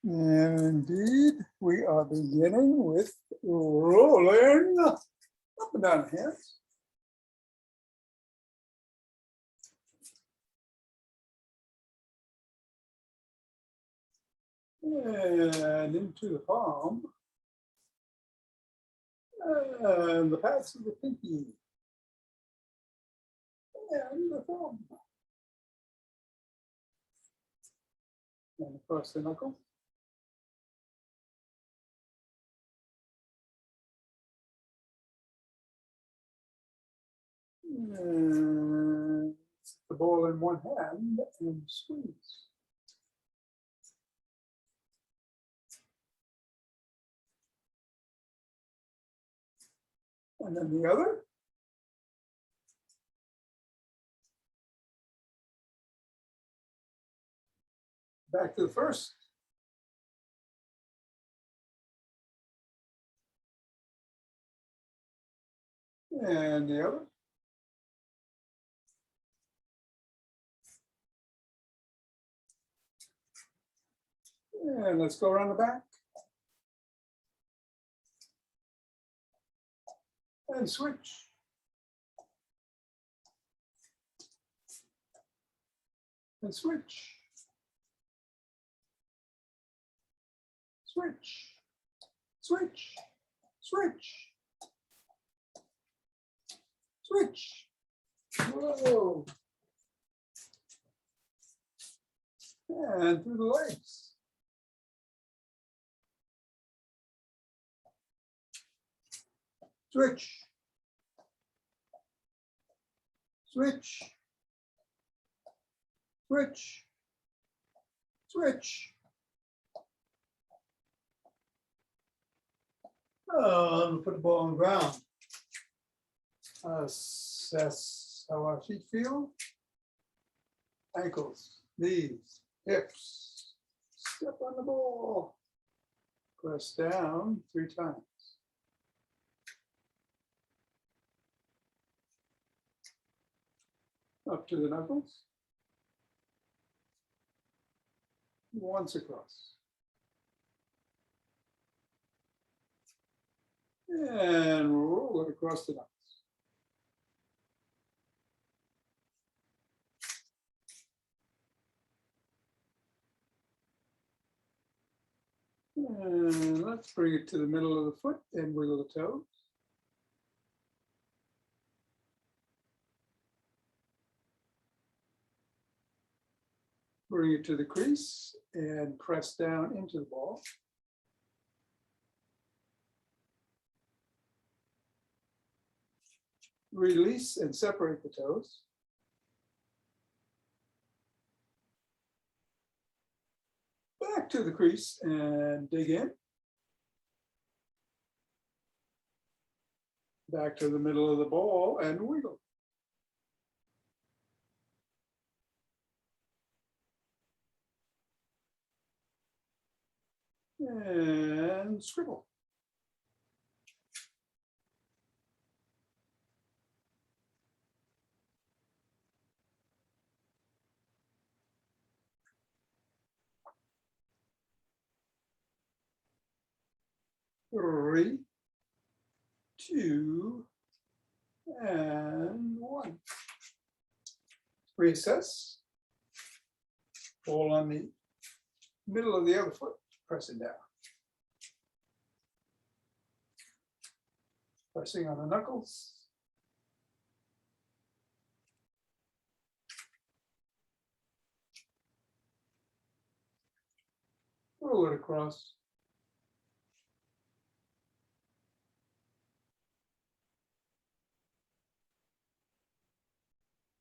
And indeed, we are beginning with rolling up and down the hands. And into the palm. And the pads of the pinky. And the thumb. And across the knuckle. And the ball in one hand and squeeze. And then the other. Back to the first. And the other. And let's go around the back. And switch. And switch. Switch. Switch. Switch. Switch. Whoa. And through the legs. Switch. Switch. Switch. Switch. I'm going to put the ball on the ground. Assess how our feet feel. Ankles, knees, hips. Step on the ball. Press down 3 times. Up to the knuckles. Once across. And roll it across the knuckles. And let's bring it to the middle of the foot and wiggle the toes. Bring it to the crease and press down into the ball. Release and separate the toes. Back to the crease and dig in. Back to the middle of the ball and wiggle. And scribble. Three, 2, and 1. Reassess. Ball on the middle of the other foot. Press it down. Pressing on the knuckles. Roll it across.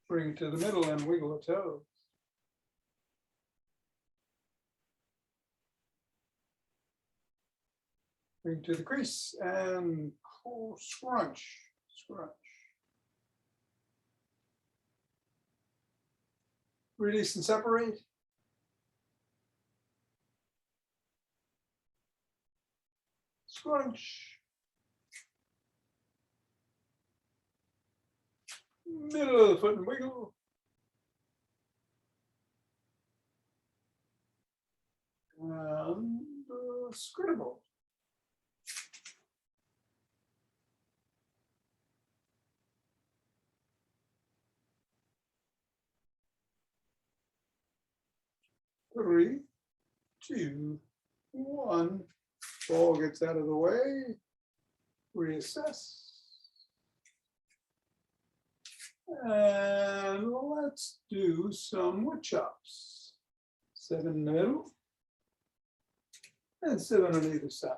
Bring it to the middle and wiggle the toes. Bring it to the crease and scrunch, scrunch. Release and separate. Scrunch. Middle of the foot and wiggle. And scribble. Three, two, one. Ball gets out of the way. Reassess. And let's do some wood chops. 7 in the middle and 7 on either side.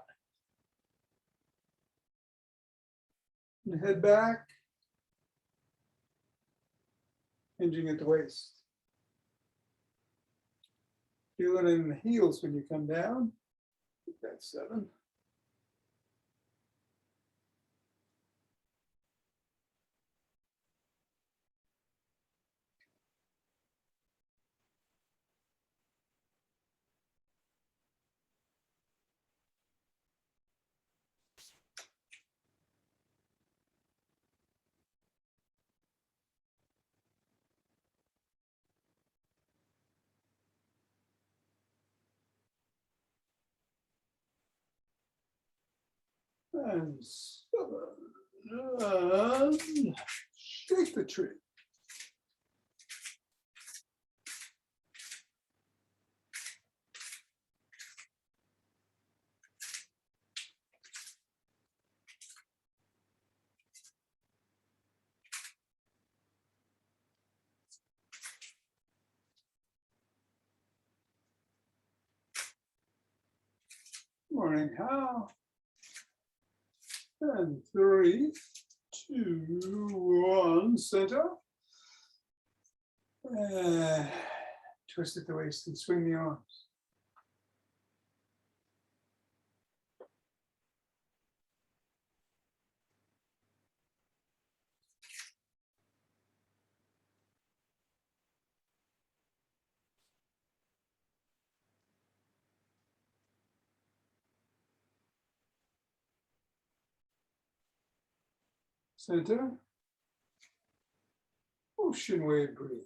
And head back, hinging at the waist. Feel it in the heels when you come down. That's 7. And 7. And shake the tree. Morning, how? And 3, 2, 1, center. Twist at the waist and swing the arms. Center. Ocean wave breathing.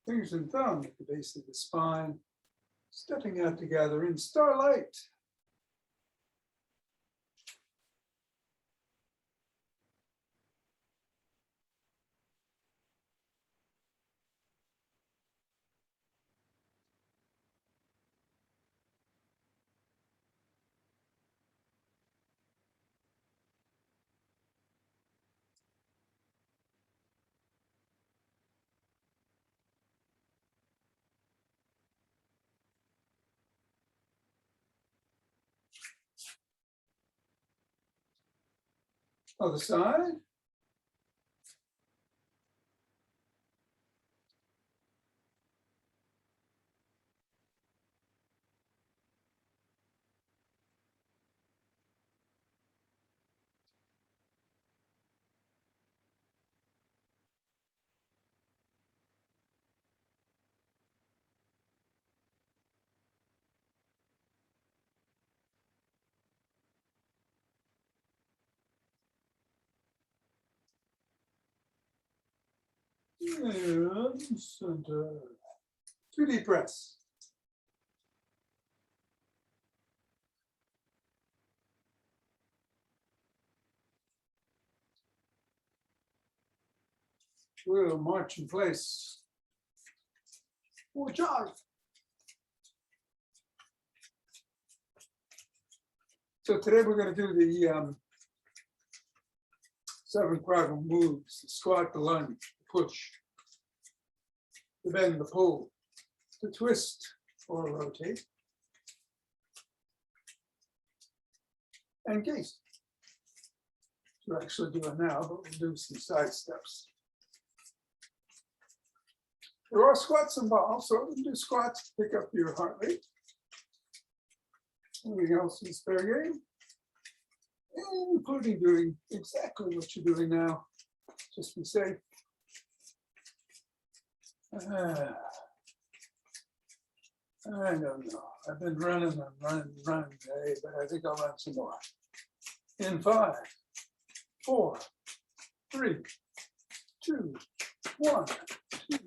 Fingers and thumb at the base of the spine, stepping out together in starlight. Other side. And center. 2 deep breaths. We'll march in place. Or jog. So today we're going to do the 7 primal moves: the squat, the lunge, the push, the bend, the pull, the twist or rotate, and gaze. We're actually doing now, but we'll do some side steps. There are squats involved, so you can do squats to pick up your heart rate. Everything else is fair game, including doing exactly what you're doing now. Just be safe. I don't know. I've been running today, but I think I'll run some more. In 5, 4, 3, 2, 1, 2.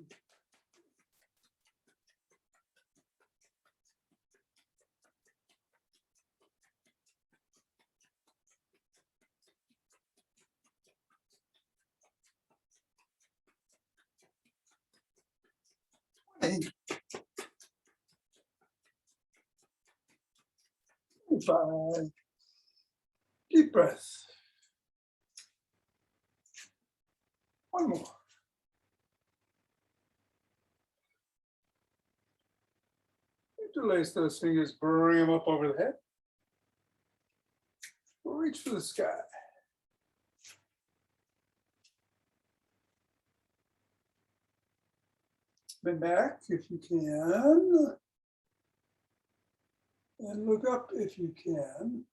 Five. Deep breath. One more. Interlace those fingers, bring them up over the head. Reach for the sky. Bend back if you can. And look up if you can.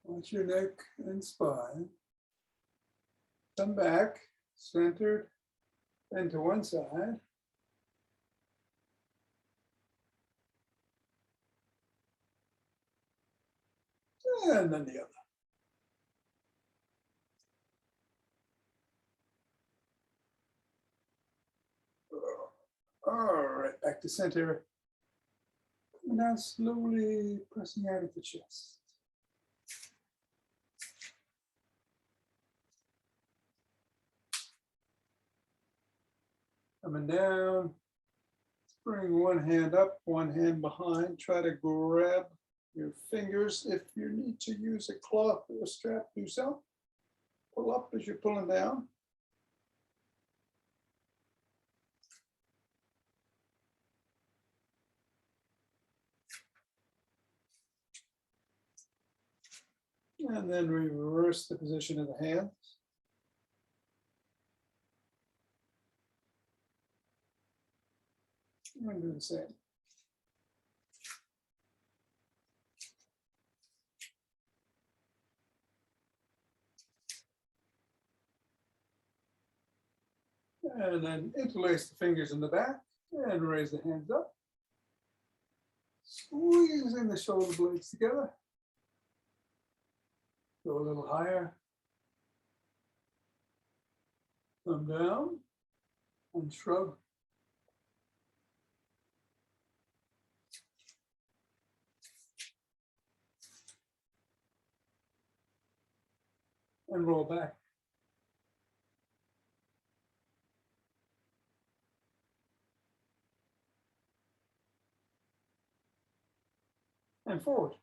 Watch your neck and spine. Come back, centered, and to one side. And then the other. All right, back to center. And now slowly pressing out of the chest. Coming down. Bring one hand up, one hand behind. Try to grab your fingers. If you need to use a cloth or a strap, do so. Pull up as you're pulling down. And then reverse the position of the hands. And do the same. And then interlace the fingers in the back and raise the hands up. Squeezing the shoulder blades together. Go a little higher. Come down and shrug. And roll back. And forward.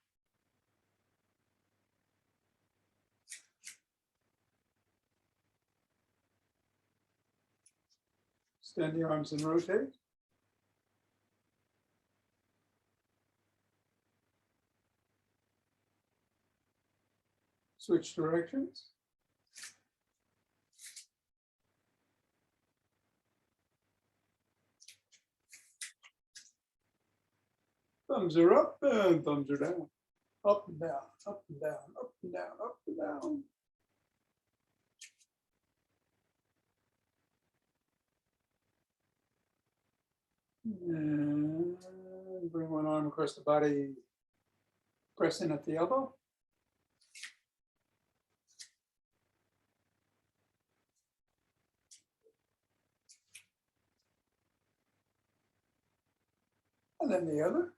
Extend the arms and rotate. Switch directions. Thumbs are up and thumbs are down. Up and down, up and down, up and down, up and down. And bring one arm across the body, press in at the elbow. And then the other.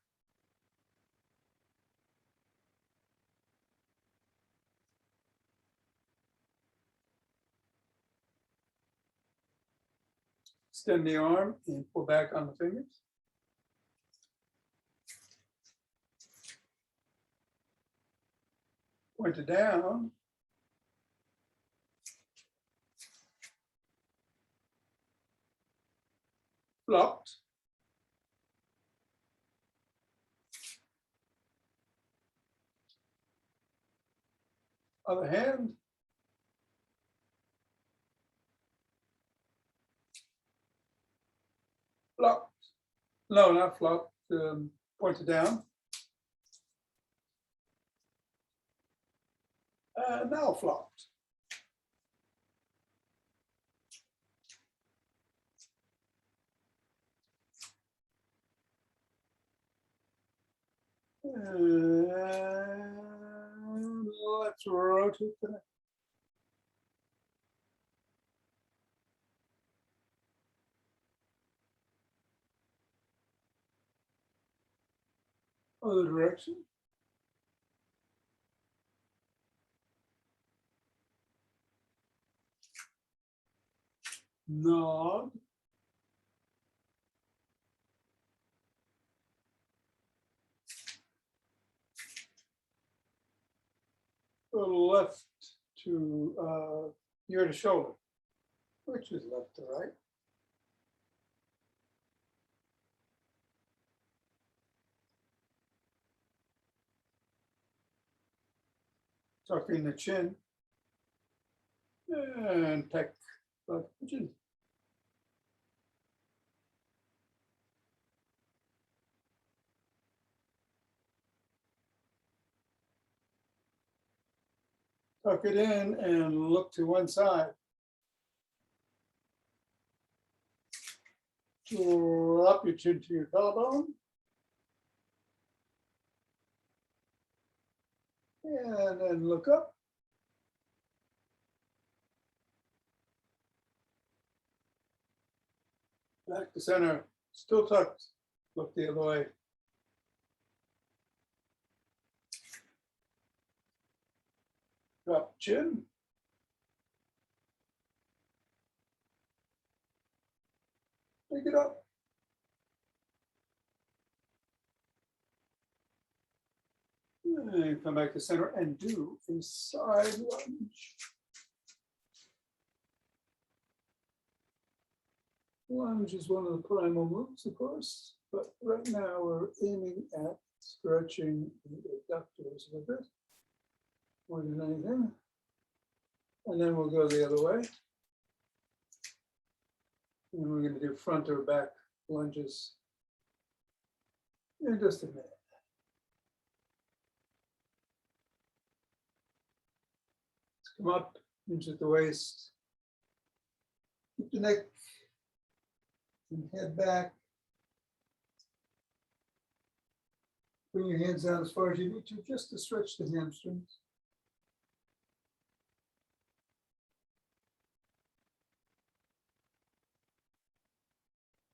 Extend the arm and pull back on the fingers. Point it down. Flopped. Other hand. Flopped. No, not flopped. Pointed down. Now flopped. And let's rotate the other direction. Nod. Left to ear to shoulder, which is left to right. Tuck in the chin and pec the chin. Tuck it in and look to one side. Drop your chin to your collarbone. And then look up. Back to center, still tucked. Look the other way. Drop chin. Pick it up. And come back to center and do a side lunge. Lunge is one of the primal moves, of course, but right now we're aiming at stretching the adductors a bit more than anything. And then we'll go the other way. And we're going to do front or back lunges in just a minute. Come up, hinge at the waist. Keep the neck and head back. Bring your hands down as far as you need to, just to stretch the hamstrings.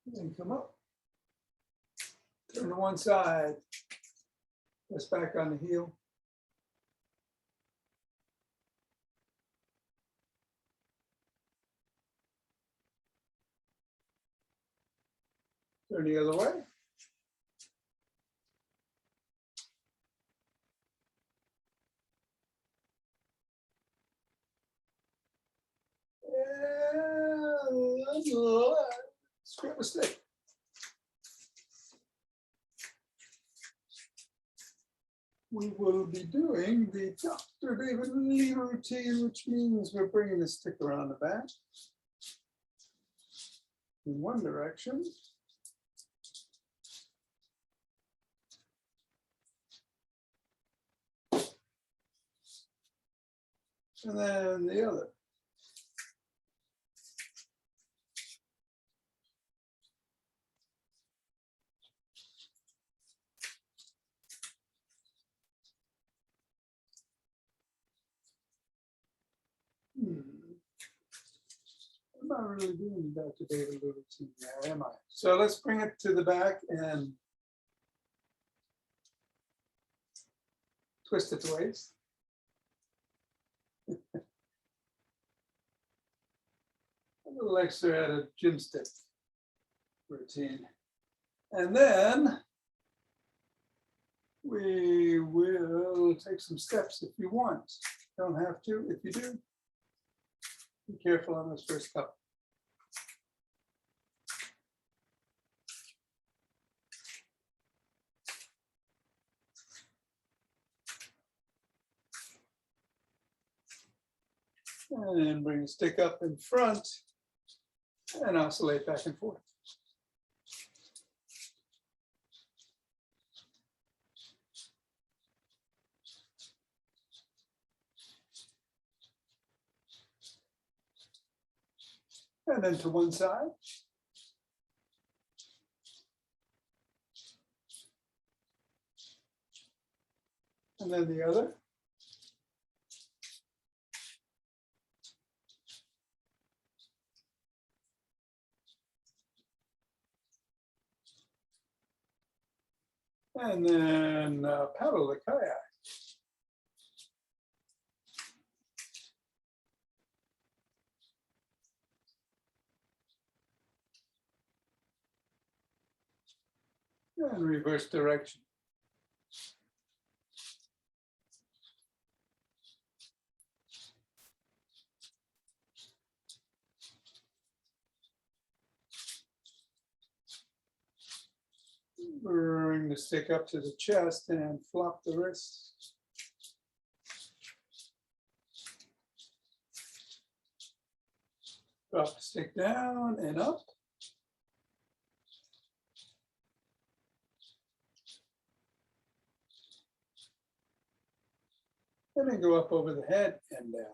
And then come up. Turn to one side. Press back on the heel. Turn the other way. And grab a stick. We will be doing the Dr. David Lee routine, which means we're bringing the stick around the back in one direction. And then the other. I'm not really doing Dr. David Lee routine now, am I? So let's bring it to the back and twist it to waist. A little extra at a gym stick routine. And then we will take some steps if you want. Don't have to. If you do, be careful on this first couple. And bring the stick up in front and oscillate back and forth. And then to one side. And then the other. And then paddle the kayak. And reverse direction. Bring the stick up to the chest and flop the wrists. Drop the stick down and up. And then go up over the head and down.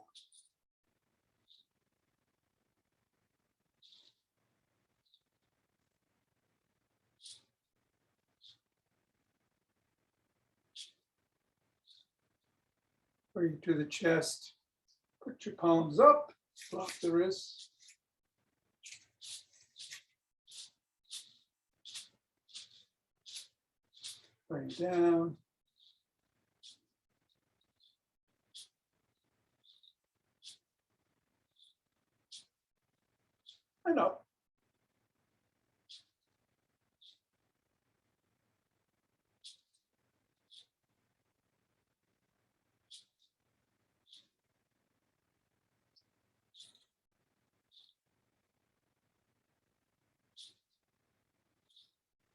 Bring to the chest. Put your palms up, flop the wrists. Bring it down. And up.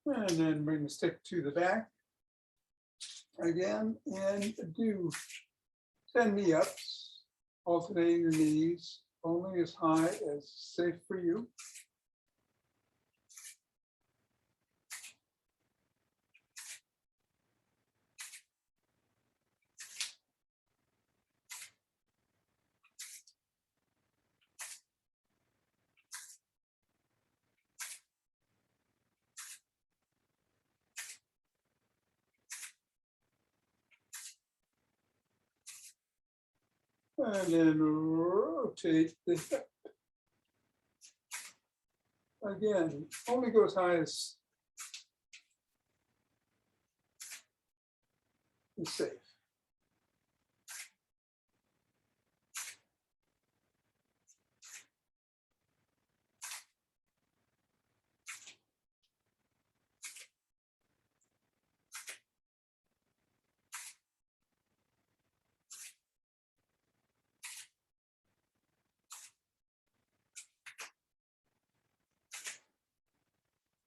And then bring the stick to the back again and do 10 knee-ups, alternating your knees, only as high as safe for you. And then rotate the hip. Again, only go as high as is safe.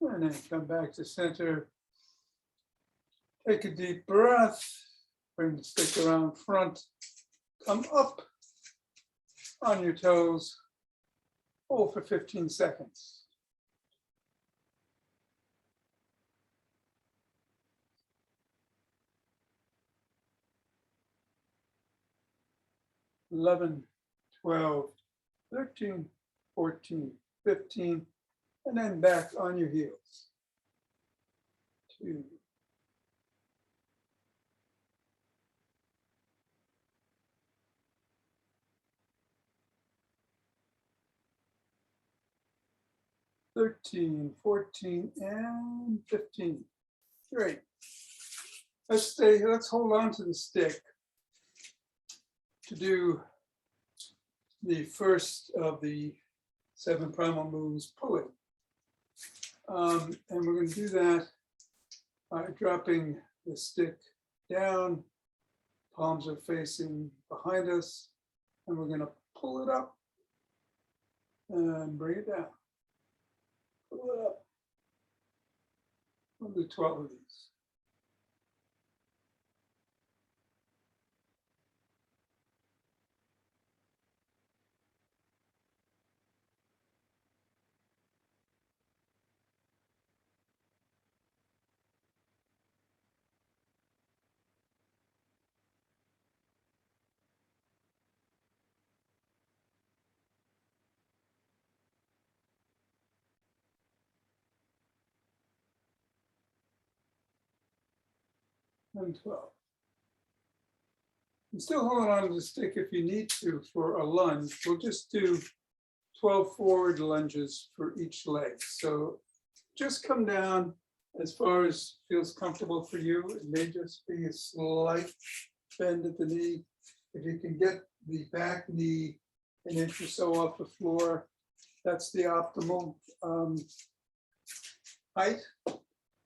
And then come back to center. Take a deep breath. Bring the stick around front. Come up on your toes. Hold for 15 seconds. 11, 12, 13, 14, 15, and then back on your heels. 2, 13, 14, and 15. Great. Let's hold on to the stick to do the first of the 7 primal moves, pulling. And we're going to do that by dropping the stick down. Palms are facing behind us, and we're going to pull it up and bring it down. Pull it up. We'll do 12 of these. and 12. And still holding on to the stick if you need to for a lunge. We'll just do 12 forward lunges for each leg. So just come down as far as feels comfortable for you. It may just be a slight bend at the knee. If you can get the back knee an inch or so off the floor, that's the optimal height.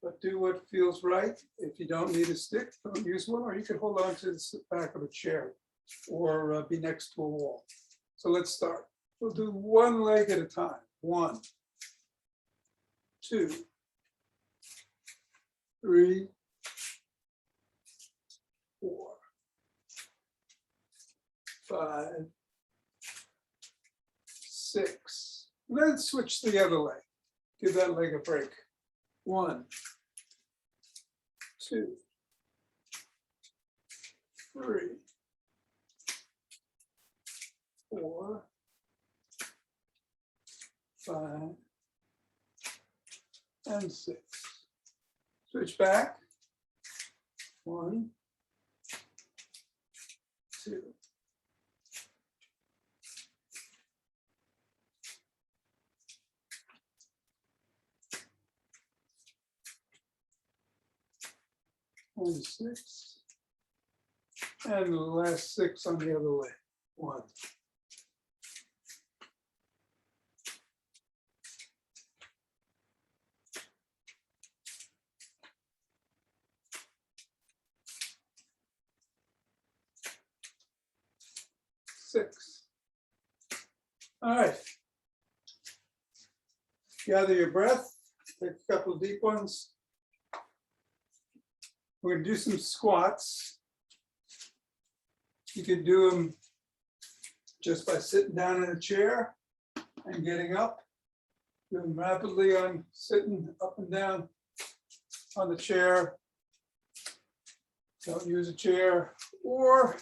But do what feels right. If you don't need a stick, don't use one, or you can hold on to the back of a chair or be next to a wall. So let's start. We'll do one leg at a time. 1, 2, 3, 4, 5, 6. And then switch to the other leg. Give that leg a break. 1, 2, 3, 4, 5, and 6. Switch back. 1, 2. And 6. And the last 6 on the other leg. 1. Six. All right. Gather your breath. Take a couple of deep ones. We're going to do some squats. You can do them just by sitting down in a chair and getting up. Do them rapidly on sitting up and down on the chair. Don't use a chair, or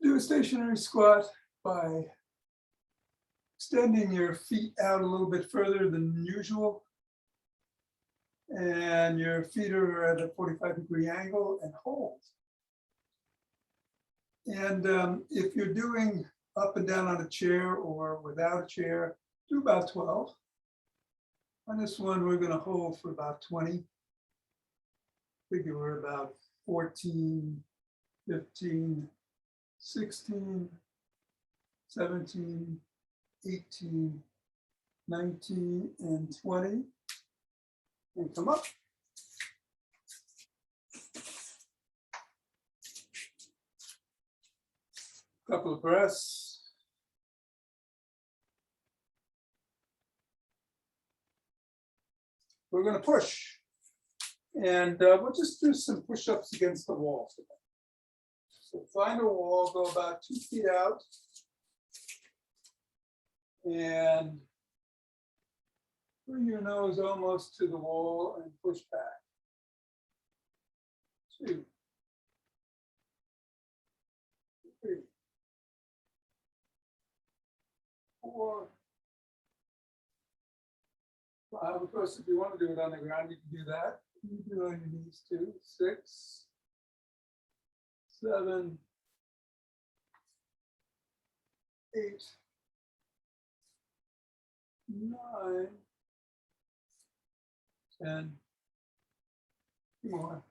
do a stationary squat by extending your feet out a little bit further than usual. And your feet are at a 45-degree angle, and hold. And if you're doing up and down on a chair or without a chair, do about 12. On this one, we're going to hold for about 20. Figure we're about 14, 15, 16, 17, 18, 19, and 20. And come up. Couple of breaths. We're going to push. And we'll just do some push-ups against the wall today. So find a wall, go about 2 feet out. And bring your nose almost to the wall and push back. 2, 3, 4, 5. Of course, if you want to do it on the ground, you can do that. You can do it on your knees too. 6, 7, 8, 9, 10, more,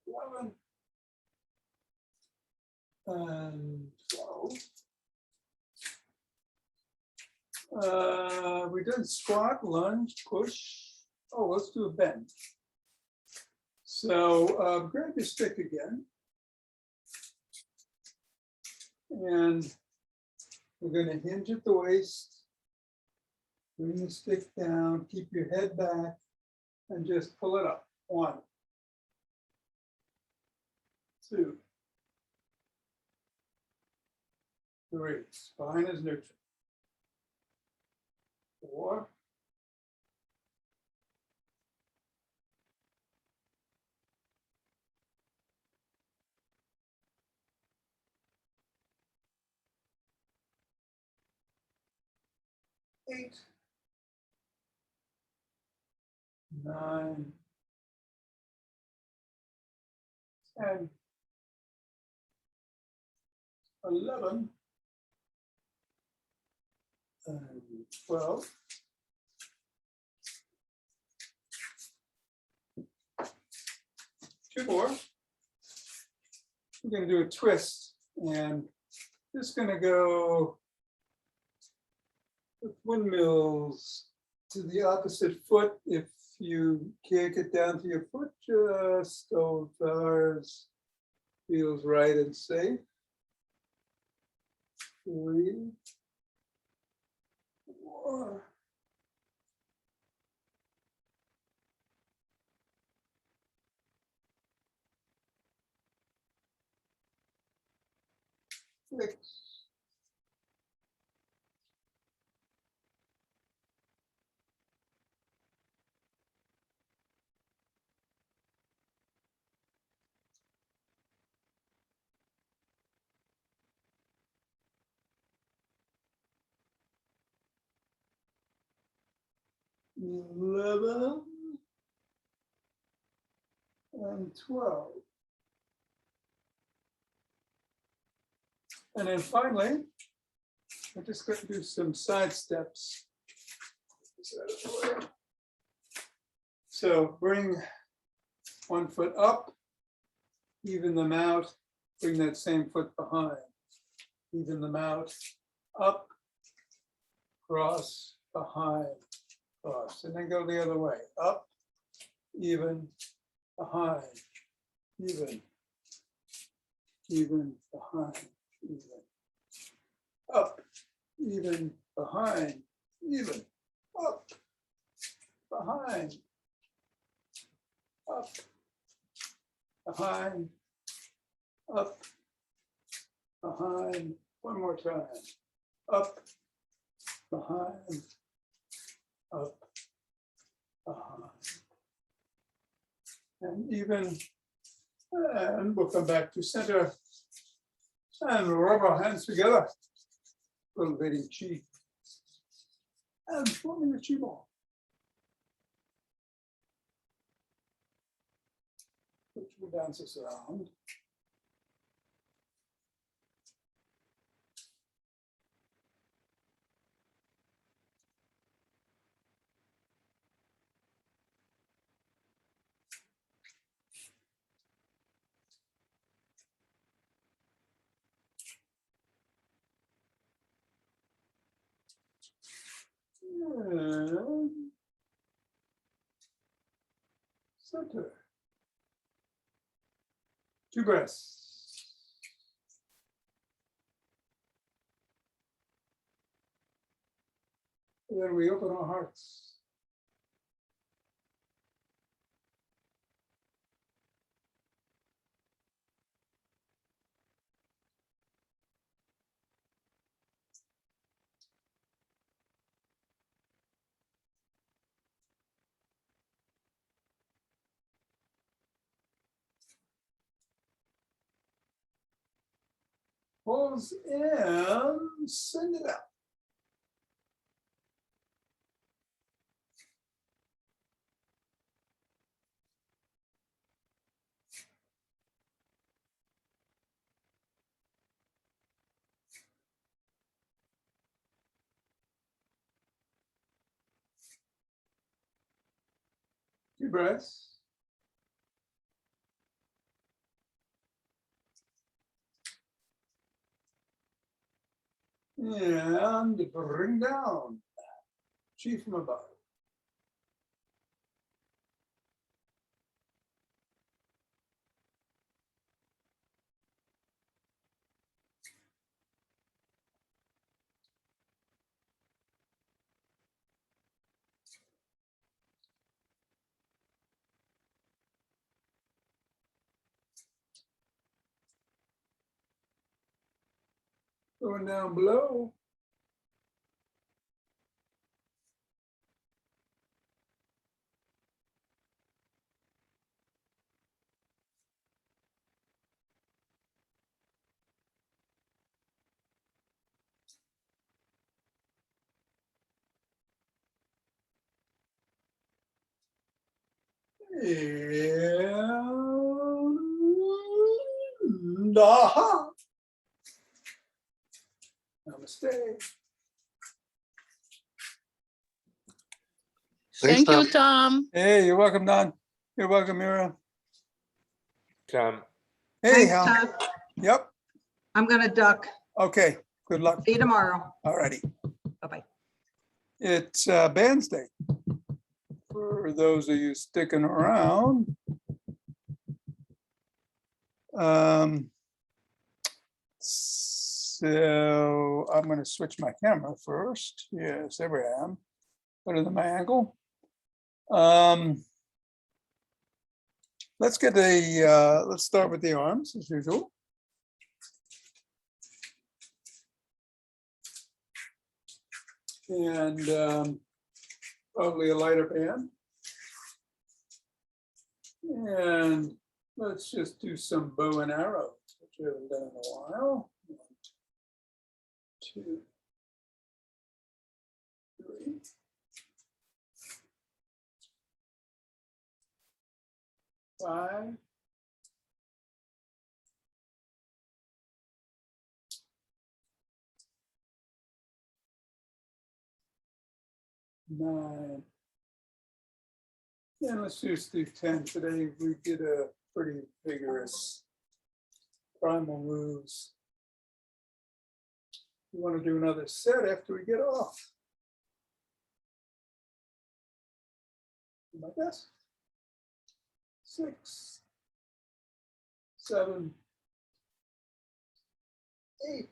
11, and 12. We did squat, lunge, push. Oh, let's do a bend. So grab your stick again. And we're going to hinge at the waist. Bring the stick down, keep your head back, and just pull it up. 1, 2, 3. Spine is neutral. 4, 8, 9, 10, 11, and 12. Two more. We're going to do a twist, and just going to go with windmills to the opposite foot. If you can't get down to your foot, just go as far as feels right and safe. 3, 4, 6, 11, and 12. And then finally, we're just going to do some side steps. So bring one foot up, even them out, bring that same foot behind. Even them out, up, cross, behind, cross. And then go the other way. Up, even, behind, even, behind, even. Up, even, behind, even. Up, behind, up, behind, up, behind. One more time. Up, behind, up, behind. And even, and we'll come back to center and rub our hands together, cultivating chi and forming a chi ball. Which will dance us around. And center. 2 breaths. And then we open our hearts. Pulls in, send it out. Two breaths. And bring down chi from above. Going down below. And aha. Namaste. Thank you, Tom. Hey, you're welcome, Don. You're welcome, Mira. Tom. Hey, Thanks, Hal. Todd. Yep. I'm gonna duck. Okay. Good luck. See you tomorrow. All righty. Bye-bye. It's Bands Day. For those of you sticking around. So I'm going to switch my camera first. Yes, there I am. Better than my angle. Let's get let's start with the arms as usual. And probably a lighter band. And let's just do some bow and arrow, which we haven't done in a while. 1, 2, 3. 5. 9. And let's just do 10. Today we did a pretty vigorous Primal Moves. We want to do another set after we get off. Do my best. 6, 7, 8,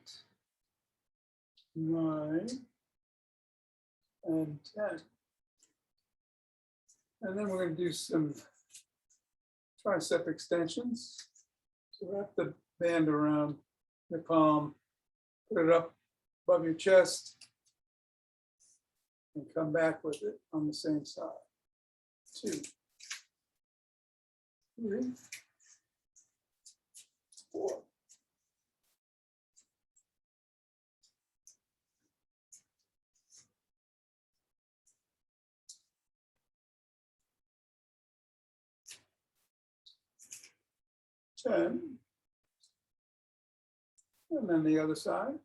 9, and 10. And then we're going to do some tricep extensions. So wrap the band around the palm, put it up above your chest, and come back with it on the same side. 2, 3, 4. 10. And then the other side.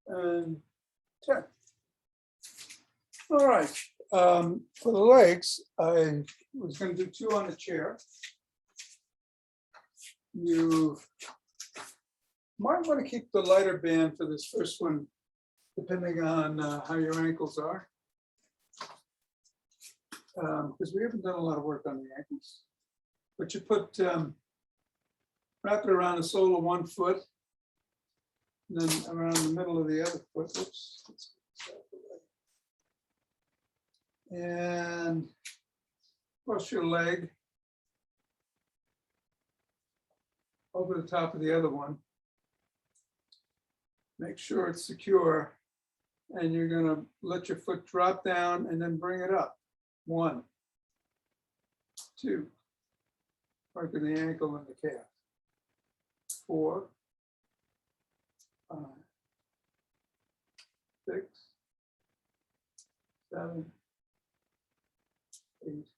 And 10. All right. For the legs, I was going to do 2 on the chair. You might want to keep the lighter band for this first one, depending on how your ankles are. Because we haven't done a lot of work on the ankles. But you put, wrap it around the sole of one foot, and then around the middle of the other foot. Oops. And cross your leg over the top of the other one. Make sure it's secure. And you're going to let your foot drop down and then bring it up. 1, 2. Working the ankle and the calf. 4, 5, 6, 7, 8,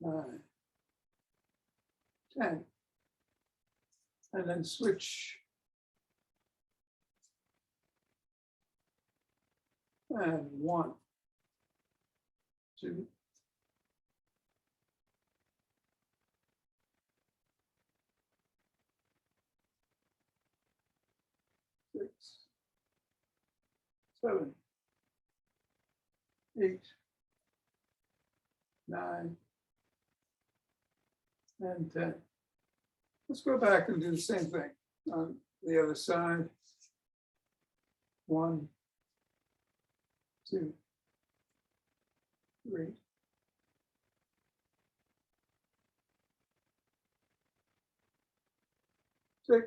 9, 10. And then switch. And 1, 2, 6, 7, 8, 9, and 10. Let's go back and do the same thing on the other side. 1, 2, 3, 6,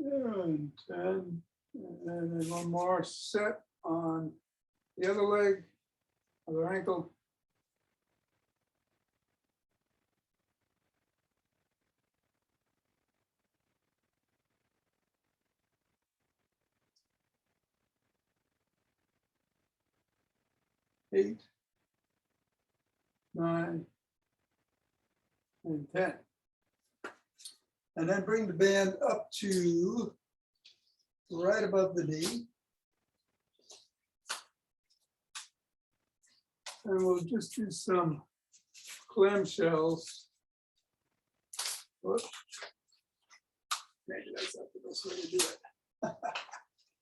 And 10, and then one more set on the other leg, other ankle. Eight, 9, and 10. And then bring the band up to right above the knee. And we'll just do some clamshells. Whoops. Maybe that's not the best way to do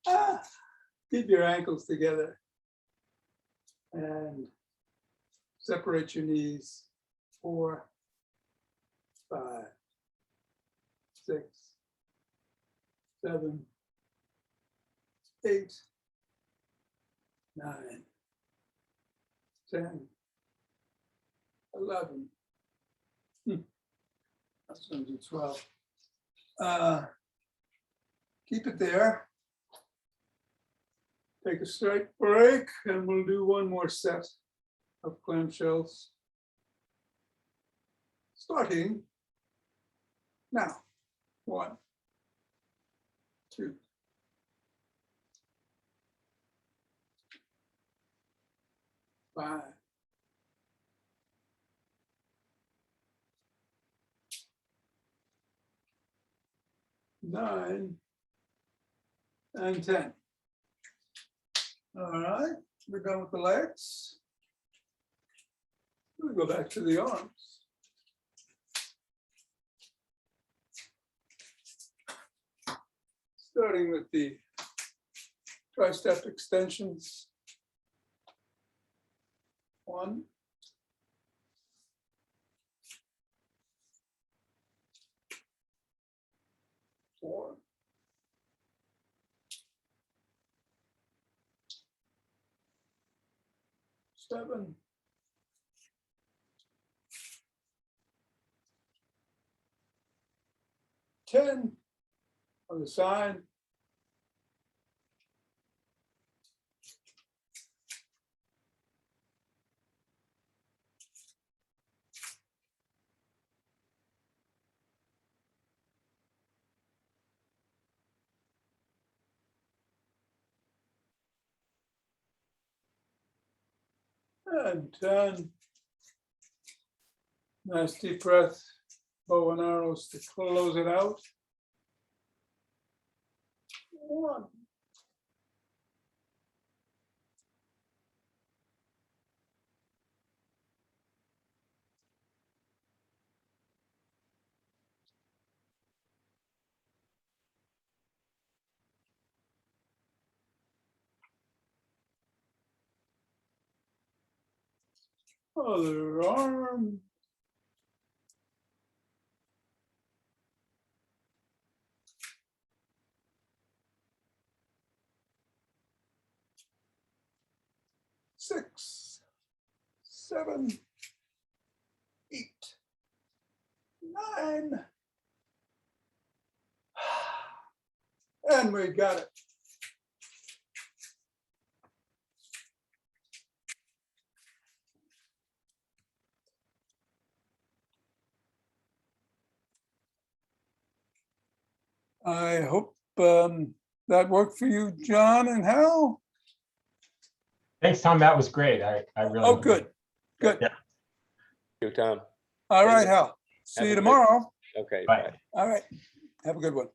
it. Keep your ankles together and separate your knees. 4, 5, 6, 7, 8, 9, 10, 11. That's going to do 12. Keep it there. Take a slight break, and we'll do one more set of clamshells. Starting now. 1, 2, 5, 9, and 10. All right, we're done with the legs. We'll go back to the arms. Starting with the tricep extensions. 1, 4, 7, 10 on the side. 10. Nice deep breath, bow and arrows to close it out. 1. Other arm. 6, 7, 8, 9. And we got it. I hope that worked for you, John and Hal. Thanks, Tom. That was great. I really. Oh, good. Good. Yeah. You, Tom. All right, Thank you. Hal. See Have you a good- tomorrow. Okay, Bye. bye. All right. Have a good one.